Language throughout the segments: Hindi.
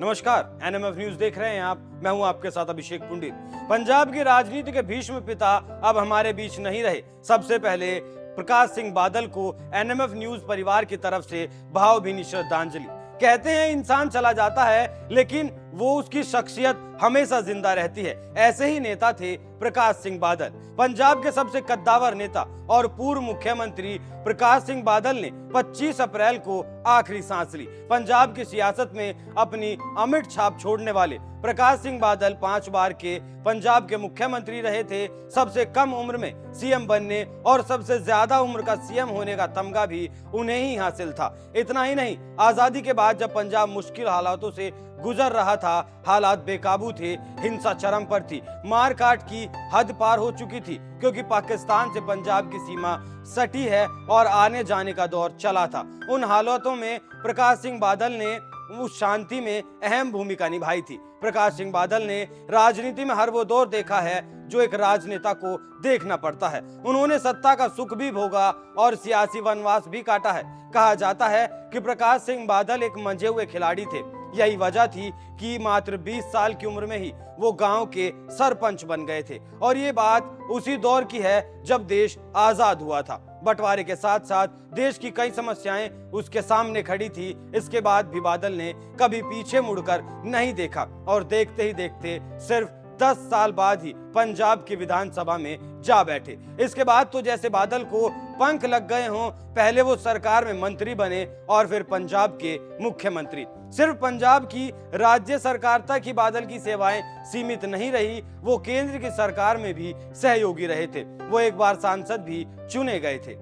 नमस्कार, एनएमएफ न्यूज देख रहे हैं आप। मैं हूं आपके साथ अभिषेक पुंडित। पंजाब की राजनीति के भीष्म पिता अब हमारे बीच नहीं रहे। सबसे पहले प्रकाश सिंह बादल को एनएमएफ न्यूज परिवार की तरफ से भावभीनी श्रद्धांजलि। कहते हैं इंसान चला जाता है लेकिन वो उसकी शख्सियत हमेशा जिंदा रहती है। ऐसे ही नेता थे प्रकाश सिंह बादल। पंजाब के सबसे कद्दावर नेता और पूर्व मुख्यमंत्री प्रकाश सिंह बादल ने 25 अप्रैल को आखिरी सांस ली। पंजाब की सियासत में अपनी अमिट छाप छोड़ने वाले प्रकाश सिंह बादल 5 बार के पंजाब के मुख्यमंत्री रहे थे। सबसे कम उम्र में सीएम बनने और सबसे ज्यादा उम्र का सीएम होने का तमगा भी उन्हें ही हासिल था। इतना ही नहीं, आजादी के बाद जब पंजाब मुश्किल हालातों से गुजर रहा था, हालात बेकाबू थे, हिंसा चरम पर थी, मारकाट की हद पार हो चुकी थी क्योंकि पाकिस्तान से पंजाब की सीमा सटी है और आने जाने का दौर चला था। उन हालातों में प्रकाश सिंह बादल ने उस शांति में अहम भूमिका निभाई थी। प्रकाश सिंह बादल ने राजनीति में हर वो दौर देखा है जो एक राजनेता को देखना पड़ता है। उन्होंने सत्ता का सुख भी भोगा और सियासी वनवास भी काटा है। कहा जाता है कि प्रकाश सिंह बादल एक मंजे हुए खिलाड़ी थे। यही वजह थी कि मात्र 20 साल की उम्र में ही वो गांव के सरपंच बन गए थे। और ये बात उसी दौर की है जब देश आजाद हुआ था। बंटवारे के साथ साथ देश की कई समस्याएं उसके सामने खड़ी थी। इसके बाद भी बादल ने कभी पीछे मुड़कर नहीं देखा और देखते ही देखते सिर्फ 10 साल बाद ही पंजाब की विधानसभा में जा बैठे। इसके बाद तो जैसे बादल को पंख लग गए हों। पहले वो सरकार में मंत्री बने और फिर पंजाब के मुख्यमंत्री। सिर्फ पंजाब की राज्य सरकार तक ही बादल की सेवाएं सीमित नहीं रही, वो केंद्र की सरकार में भी सहयोगी रहे थे। वो एक बार सांसद भी चुने गए थे।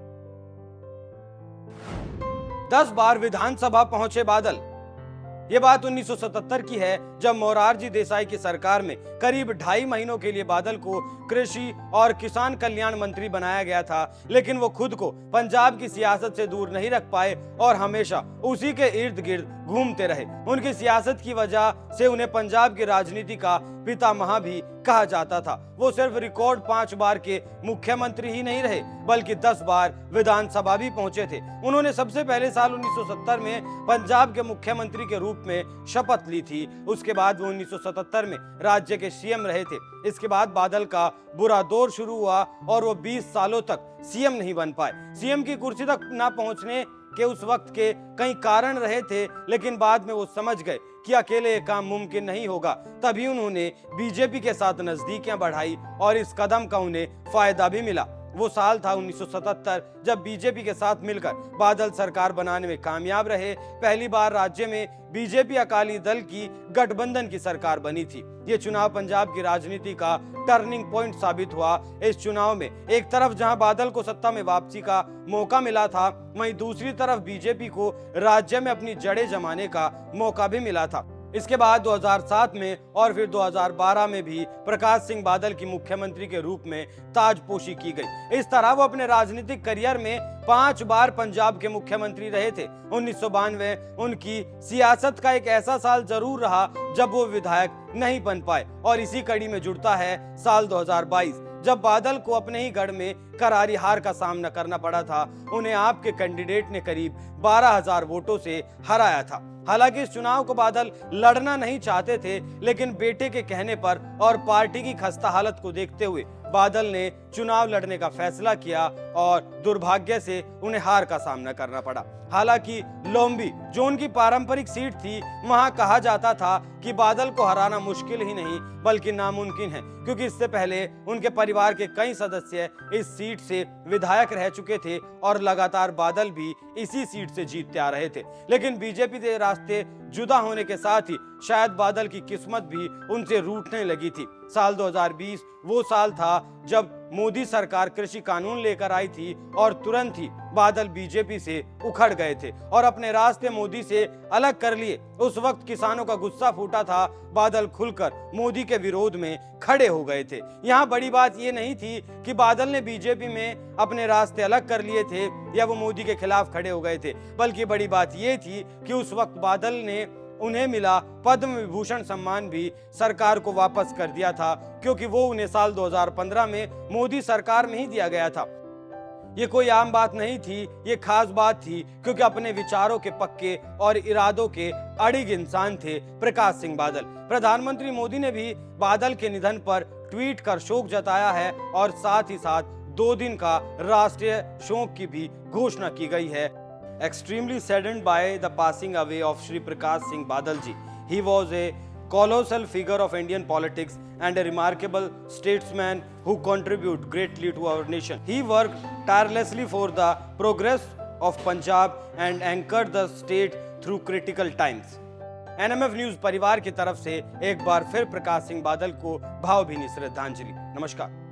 10 बार विधानसभा पहुंचे बादल। ये बात 1977 की है जब मोरारजी देसाई की सरकार में करीब 2.5 महीनों के लिए बादल को कृषि और किसान कल्याण मंत्री बनाया गया था। लेकिन वो खुद को पंजाब की सियासत से दूर नहीं रख पाए और हमेशा उसी के इर्द गिर्द घूमते रहे। उनकी सियासत की वजह से उन्हें पंजाब की राजनीति का पितामह भी कहा जाता था। वो सिर्फ रिकॉर्ड 5 बार के मुख्यमंत्री ही नहीं रहे बल्कि 10 बार विधानसभा भी पहुंचे थे। उन्होंने सबसे पहले साल 1970 में पंजाब के मुख्यमंत्री के रूप में शपथ ली थी। उसके बाद वो 1977 में राज्य के सीएम रहे थे। इसके बाद बादल का बुरा दौर शुरू हुआ और वो 20 सालों तक सीएम नहीं बन पाए। सीएम की कुर्सी तक ना पहुंचने के उस वक्त के कई कारण रहे थे, लेकिन बाद में वो समझ गए कि अकेले ये काम मुमकिन नहीं होगा। तभी उन्होंने बीजेपी के साथ नजदीकियां बढ़ाई और इस कदम का उन्हें फायदा भी मिला। वो साल था 1977 जब बीजेपी के साथ मिलकर बादल सरकार बनाने में कामयाब रहे। पहली बार राज्य में बीजेपी अकाली दल की गठबंधन की सरकार बनी थी। ये चुनाव पंजाब की राजनीति का टर्निंग पॉइंट साबित हुआ। इस चुनाव में एक तरफ जहां बादल को सत्ता में वापसी का मौका मिला था, वहीं दूसरी तरफ बीजेपी को राज्य में अपनी जड़ें जमाने का मौका भी मिला था। इसके बाद 2007 में और फिर 2012 में भी प्रकाश सिंह बादल की मुख्यमंत्री के रूप में ताजपोशी की गई। इस तरह वो अपने राजनीतिक करियर में 5 बार पंजाब के मुख्यमंत्री रहे थे। 1992 उनकी सियासत का एक ऐसा साल जरूर रहा जब वो विधायक नहीं बन पाए और इसी कड़ी में जुड़ता है साल 2022 जब बादल को अपने ही गढ़ में करारी हार का सामना करना पड़ा था। उन्हें आपके कैंडिडेट ने करीब 12,000 वोटों से हराया था। हालांकि इस चुनाव को बादल लड़ना नहीं चाहते थे, लेकिन बेटे के कहने पर और पार्टी की खस्ता हालत को देखते हुए बादल ने चुनाव लड़ने का फैसला किया और दुर्भाग्य से उन्हें हार का सामना करना पड़ा। हालांकि लोम्बी जो उनकी पारंपरिक सीट थी, वहां कहा जाता था कि बादल को हराना मुश्किल ही नहीं बल्कि नामुमकिन है, क्योंकि इससे पहले उनके परिवार के कई सदस्य इस सीट से विधायक रह चुके थे और लगातार बादल भी इसी सीट से जीतते आ रहे थे। लेकिन बीजेपी के रास्ते जुदा होने के साथ ही शायद बादल की किस्मत भी उनसे रूठने लगी थी। साल 2020 वो साल था जब मोदी सरकार कृषि कानून लेकर आई थी और तुरंत ही बादल बीजेपी से उखड़ गए थे और अपने रास्ते मोदी से अलग कर लिए। उस वक्त किसानों का गुस्सा फूटा था। बादल खुलकर मोदी के विरोध में खड़े हो गए थे। यहाँ बड़ी बात ये नहीं थी कि बादल ने बीजेपी में अपने रास्ते अलग कर लिए थे या वो मोदी के खिलाफ खड़े हो गए थे, बल्कि बड़ी बात ये थी कि उस वक्त बादल ने उन्हें मिला पद्म विभूषण सम्मान भी सरकार को वापस कर दिया था, क्योंकि वो उन्हें साल 2015 में मोदी सरकार में ही दिया गया था। ये कोई आम बात नहीं थी, ये खास बात थी, क्योंकि अपने विचारों के पक्के और इरादों के अड़िग इंसान थे प्रकाश सिंह बादल। प्रधानमंत्री मोदी ने भी बादल के निधन पर ट्वीट कर शोक जताया है और साथ ही साथ 2 दिन का राष्ट्रीय शोक की भी घोषणा की गई है। Extremely saddened by the passing away of Shri Prakash Singh Badal ji. He was a colossal figure of Indian politics and a remarkable statesman who contributed greatly to our nation. He worked tirelessly for the progress of Punjab and anchored the state through critical times. NMF news परिवार की तरफ से एक बार फिर प्रकाश सिंह बादल को भावभीनी श्रद्धांजलि। नमस्कार।